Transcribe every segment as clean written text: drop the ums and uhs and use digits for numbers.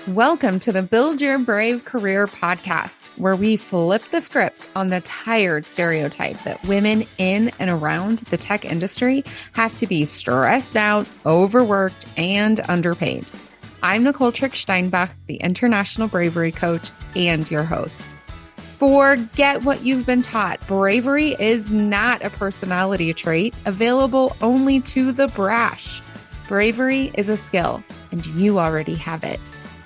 Welcome to the Build Your Brave Career podcast, where we flip the script on the tired stereotype that women in and around the tech industry have to be stressed out, overworked, and underpaid. I'm Nicole Trick Steinbach, the International Bravery Coach and your host. Forget what you've been taught. Bravery is not a personality trait available only to the brash. Bravery is a skill, and you already have it.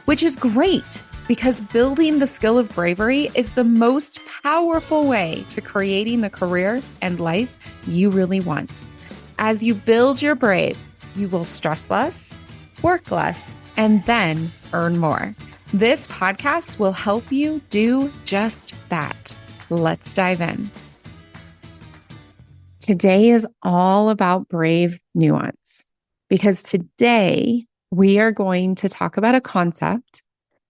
Which is great because building the skill of bravery is the most powerful way to creating the career and life you really want. As you build your brave, you will stress less, work less, and then earn more. This podcast will help you do just that. Let's dive in. Today is all about brave nuance because today we are going to talk about a concept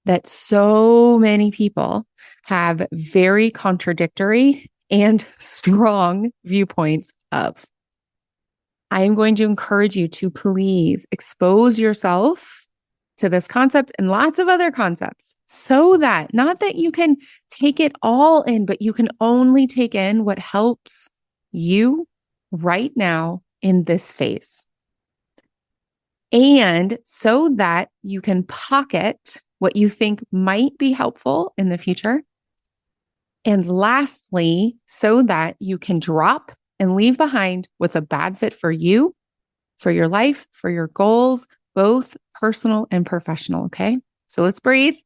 that so many people have very contradictory and strong viewpoints of. I am going to encourage you to please expose yourself to this concept and lots of other concepts so that not that you can take it all in, but you can only take in what helps you right now in this phase. And so that you can pocket what you think might be helpful in the future. And lastly, so that you can drop and leave behind what's a bad fit for you, for your life, for your goals, both personal and professional. Okay. So let's breathe.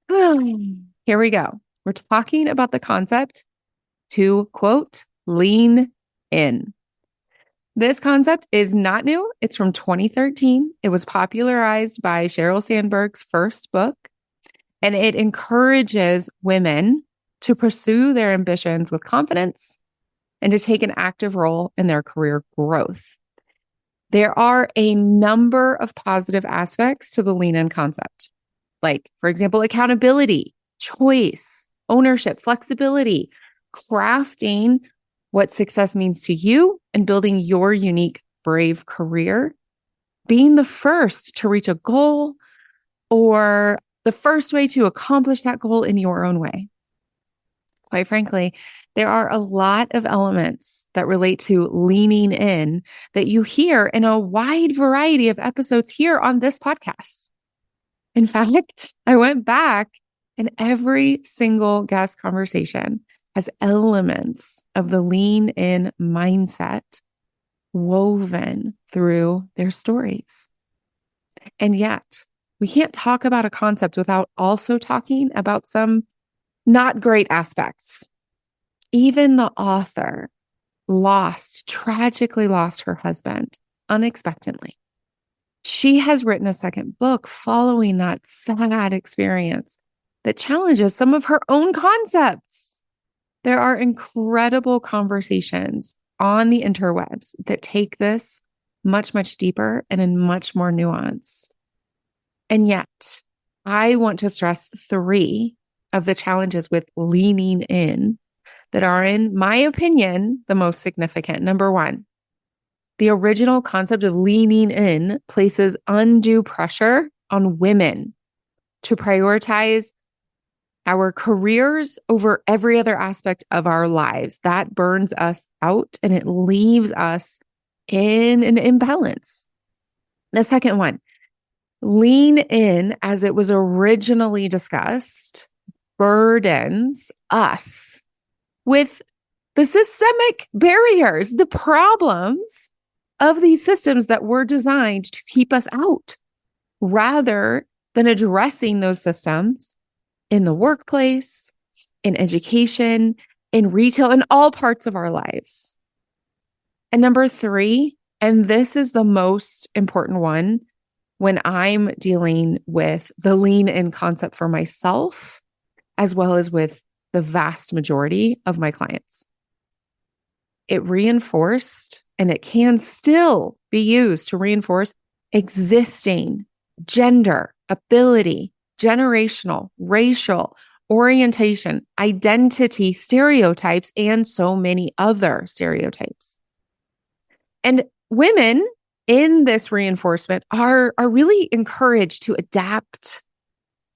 Here we go. We're talking about the concept to quote, lean in. This concept is not new. It's from 2013. It was popularized by Sheryl Sandberg's first book, and it encourages women to pursue their ambitions with confidence and to take an active role in their career growth. There are a number of positive aspects to the lean in concept, like, for example, accountability, choice, ownership, flexibility, crafting what success means to you and building your unique, brave career, being the first to reach a goal or the first way to accomplish that goal in your own way. Quite frankly, there are a lot of elements that relate to leaning in that you hear in a wide variety of episodes here on this podcast. In fact, I went back and every single guest conversation has elements of the lean in mindset woven through their stories. And yet, we can't talk about a concept without also talking about some not great aspects. Even the author tragically lost her husband unexpectedly. She has written a second book following that sad experience that challenges some of her own concepts. There are incredible conversations on the interwebs that take this much, much deeper and in much more nuanced. And yet, I want to stress 3 of the challenges with leaning in that are, in my opinion, the most significant. Number 1, the original concept of leaning in places undue pressure on women to prioritize our careers over every other aspect of our lives. That burns us out and it leaves us in an imbalance. The second one, lean in as it was originally discussed, burdens us with the systemic barriers, the problems of these systems that were designed to keep us out, rather than addressing those systems in the workplace, in education, in retail, in all parts of our lives. And number 3, and this is the most important one when I'm dealing with the lean in concept for myself, as well as with the vast majority of my clients. It reinforced, and it can still be used to reinforce existing gender, ability, generational, racial, orientation, identity, stereotypes, and so many other stereotypes. And women in this reinforcement are really encouraged to adapt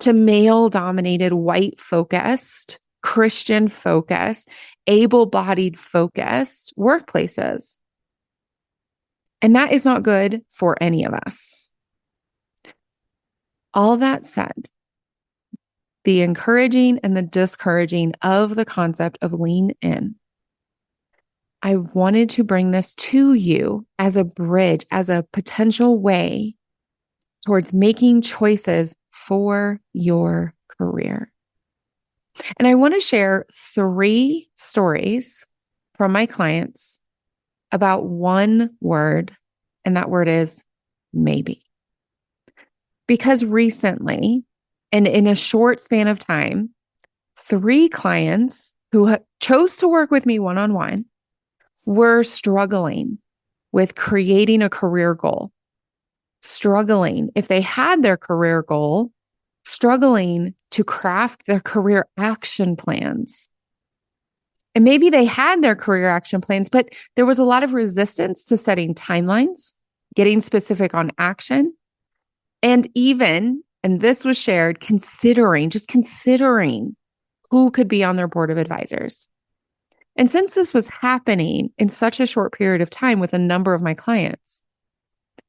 to male-dominated, white-focused, Christian-focused, able-bodied focused workplaces. And that is not good for any of us. All that said, the encouraging and the discouraging of the concept of lean in, I wanted to bring this to you as a bridge, as a potential way towards making choices for your career. And I want to share 3 stories from my clients about one word, and that word is maybe. Because recently, and in a short span of time, 3 clients who chose to work with me one-on-one were struggling with creating a career goal, struggling if they had their career goal, struggling to craft their career action plans. And maybe they had their career action plans, but there was a lot of resistance to setting timelines, getting specific on action, and even, and this was shared, considering who could be on their board of advisors. And since this was happening in such a short period of time with a number of my clients,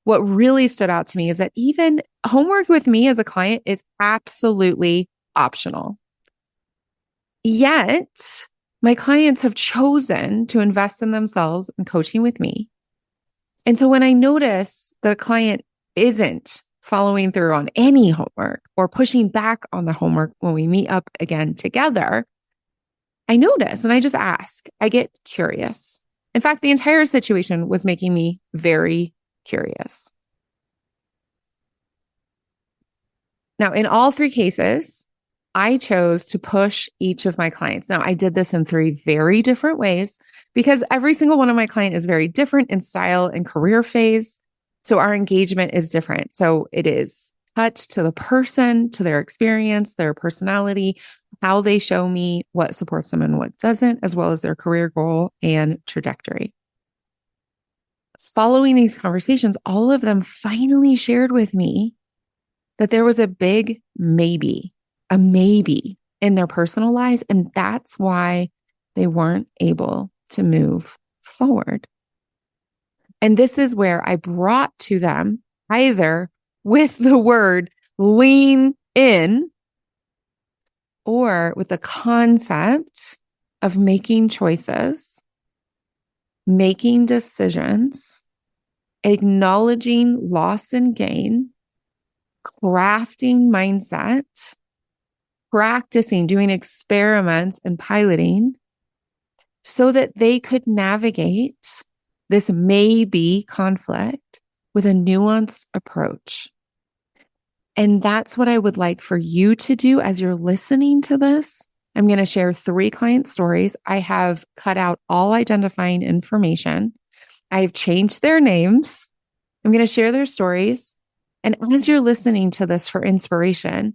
what really stood out to me is that even homework with me as a client is absolutely optional. Yet, my clients have chosen to invest in themselves and coaching with me. And so when I notice that a client isn't following through on any homework or pushing back on the homework when we meet up again together, I notice and I just ask. I get curious. In fact, the entire situation was making me very curious. Now, in all 3 cases, I chose to push each of my clients. Now, I did this in 3 very different ways because every single one of my clients is very different in style and career phase. So our engagement is different. So it is cut to the person, to their experience, their personality, how they show me what supports them and what doesn't, as well as their career goal and trajectory. Following these conversations, all of them finally shared with me that there was a big maybe, a maybe in their personal lives, and that's why they weren't able to move forward. And this is where I brought to them either with the word lean in or with the concept of making choices, making decisions, acknowledging loss and gain, crafting mindset, practicing, doing experiments and piloting so that they could navigate this maybe conflict with a nuanced approach. And that's what I would like for you to do as you're listening to this. I'm going to share 3 client stories. I have cut out all identifying information. I've changed their names. I'm going to share their stories. And as you're listening to this for inspiration,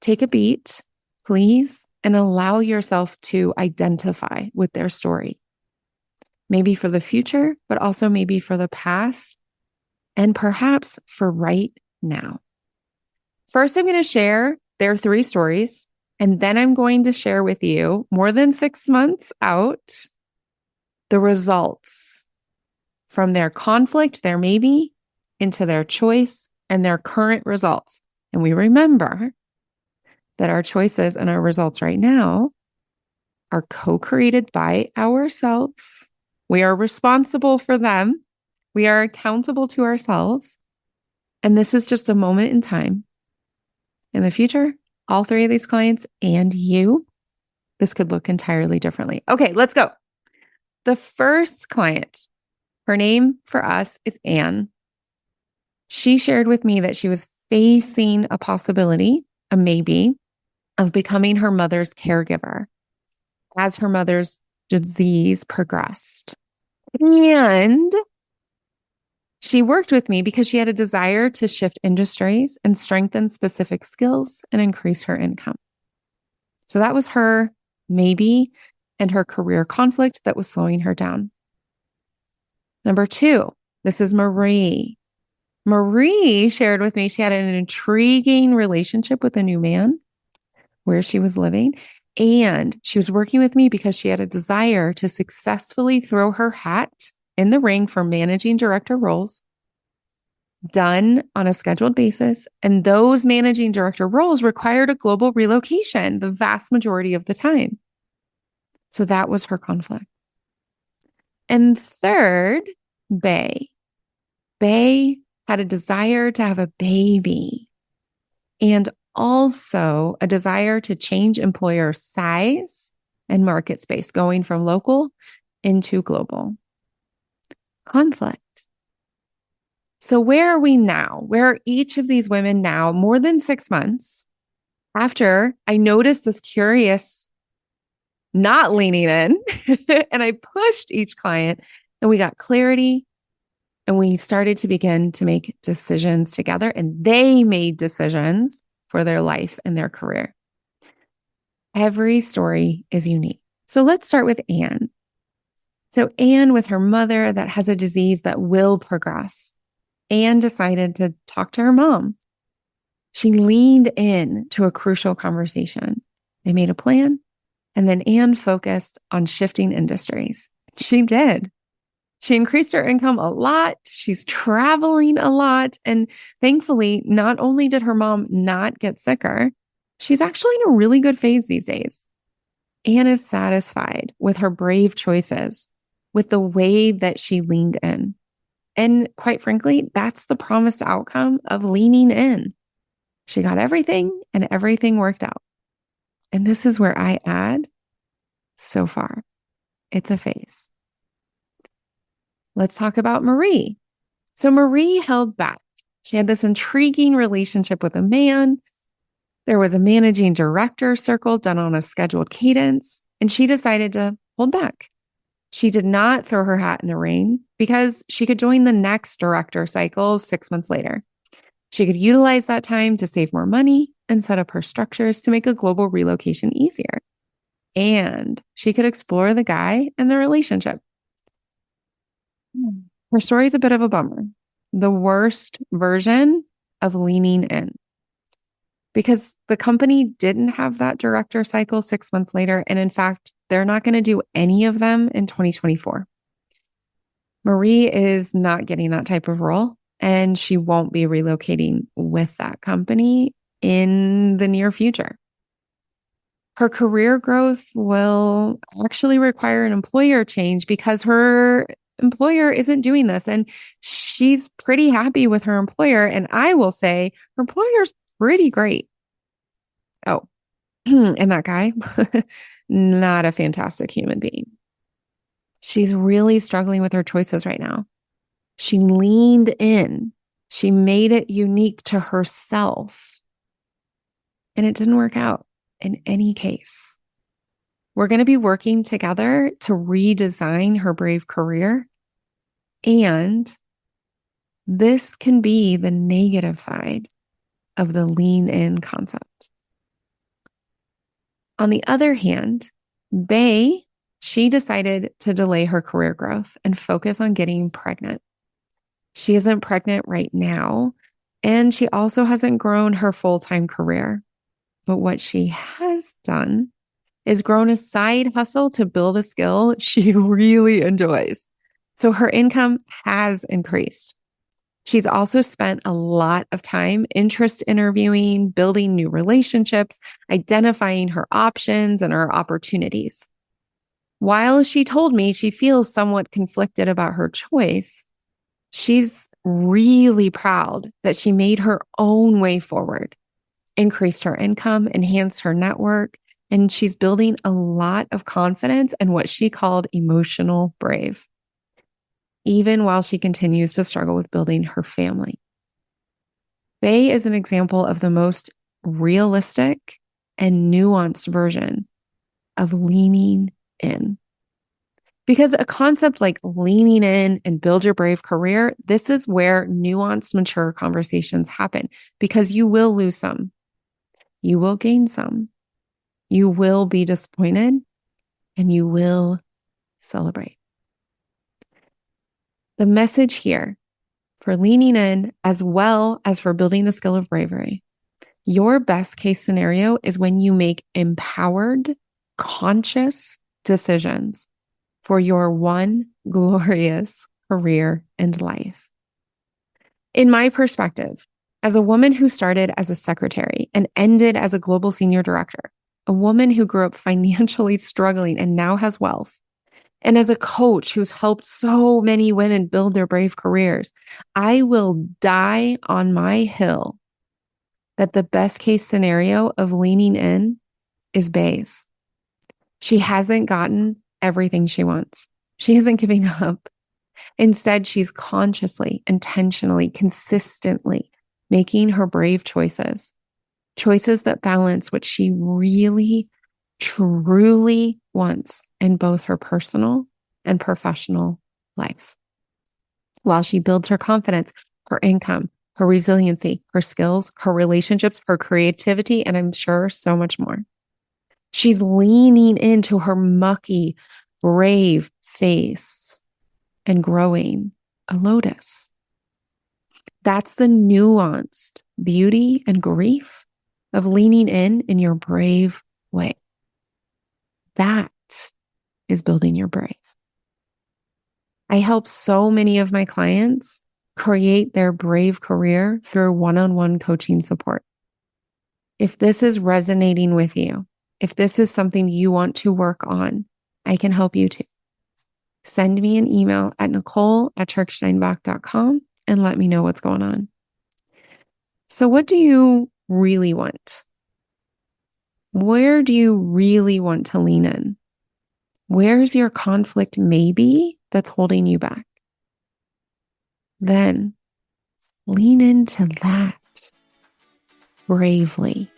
take a beat, please, and allow yourself to identify with their story. Maybe for the future, but also maybe for the past, and perhaps for right now. First, I'm going to share their 3 stories, and then I'm going to share with you, more than 6 months out, the results from their conflict, their maybe, into their choice and their current results. And we remember that our choices and our results right now are co-created by ourselves. We are responsible for them. We are accountable to ourselves. And this is just a moment in time. In the future, all 3 of these clients and you, this could look entirely differently. Okay, let's go. The first client, her name for us is Anne. She shared with me that she was facing a possibility, a maybe, of becoming her mother's caregiver as her mother's disease progressed. And she worked with me because she had a desire to shift industries and strengthen specific skills and increase her income. So that was her maybe and her career conflict that was slowing her down. Number 2, this is Marie. Marie shared with me she had an intriguing relationship with a new man where she was living. And she was working with me because she had a desire to successfully throw her hat in the ring for managing director roles done on a scheduled basis. And those managing director roles required a global relocation the vast majority of the time. So that was her conflict. And third, Bay. Bay had a desire to have a baby and also a desire to change employer size and market space, going from local into global. Conflict. So where are we now? Where are each of these women now, more than 6 months after I noticed this curious not leaning in and I pushed each client and we got clarity and we started to begin to make decisions together and they made decisions for their life and their career. Every story is unique. So let's start with Anne. So Anne, with her mother that has a disease that will progress, Anne decided to talk to her mom. She leaned in to a crucial conversation. They made a plan, and then Anne focused on shifting industries. She did. She increased her income a lot. She's traveling a lot. And thankfully, not only did her mom not get sicker, she's actually in a really good phase these days. Anne is satisfied with her brave choices, with the way that she leaned in. And quite frankly, that's the promised outcome of leaning in. She got everything and everything worked out. And this is where I add, so far, it's a phase. Let's talk about Marie. So Marie held back. She had this intriguing relationship with a man. There was a managing director circle done on a scheduled cadence, and she decided to hold back. She did not throw her hat in the ring because she could join the next director cycle 6 months later. She could utilize that time to save more money and set up her structures to make a global relocation easier. And she could explore the guy and the relationship. Her story is a bit of a bummer. The worst version of leaning in. Because the company didn't have that director cycle 6 months later. And in fact, they're not going to do any of them in 2024. Marie is not getting that type of role, and she won't be relocating with that company in the near future. Her career growth will actually require an employer change because her employer isn't doing this. And she's pretty happy with her employer. And I will say her employer's pretty great. Oh, and that guy, not a fantastic human being. She's really struggling with her choices right now. She leaned in. She made it unique to herself. And it didn't work out in any case. We're going to be working together to redesign her brave career. And this can be the negative side of the lean in concept. On the other hand, Bay, she decided to delay her career growth and focus on getting pregnant. She isn't pregnant right now, and she also hasn't grown her full-time career. But what she has done is grown a side hustle to build a skill she really enjoys. So her income has increased. She's also spent a lot of time interest interviewing, building new relationships, identifying her options and her opportunities. While she told me she feels somewhat conflicted about her choice, she's really proud that she made her own way forward, increased her income, enhanced her network, and she's building a lot of confidence in what she called emotional brave, even while she continues to struggle with building her family. Bay is an example of the most realistic and nuanced version of leaning in. Because a concept like leaning in and build your brave career, this is where nuanced, mature conversations happen, because you will lose some. You will gain some. You will be disappointed, and you will celebrate. The message here for leaning in, as well as for building the skill of bravery. Your best case scenario is when you make empowered, conscious decisions for your one glorious career and life. In my perspective, as a woman who started as a secretary and ended as a global senior director, a woman who grew up financially struggling and now has wealth, and as a coach who's helped so many women build their brave careers, I will die on my hill that the best case scenario of leaning in is Bae's. She hasn't gotten everything she wants. She isn't giving up. Instead, she's consciously, intentionally, consistently making her brave choices that balance what she really, truly wants in both her personal and professional life, while she builds her confidence, her income, her resiliency, her skills, her relationships, her creativity, and I'm sure so much more. She's leaning into her mucky, brave face and growing a lotus. That's the nuanced beauty and grief of leaning in your brave way. That is building your brave. I help so many of my clients create their brave career through one-on-one coaching support. If this is resonating with you, if this is something you want to work on, I can help you too. Send me an email at nicole@tricksteinbach.com and let me know what's going on. So what do you really want? Where do you really want to lean in? Where's your conflict maybe that's holding you back? Then lean into that bravely.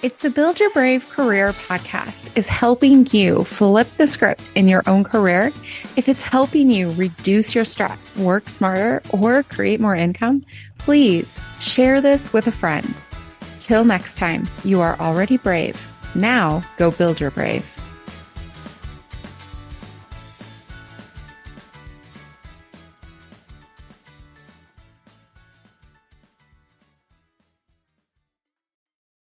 If the Build Your Brave Career podcast is helping you flip the script in your own career, if it's helping you reduce your stress, work smarter, or create more income, please share this with a friend. Till next time, you are already brave. Now go build your brave.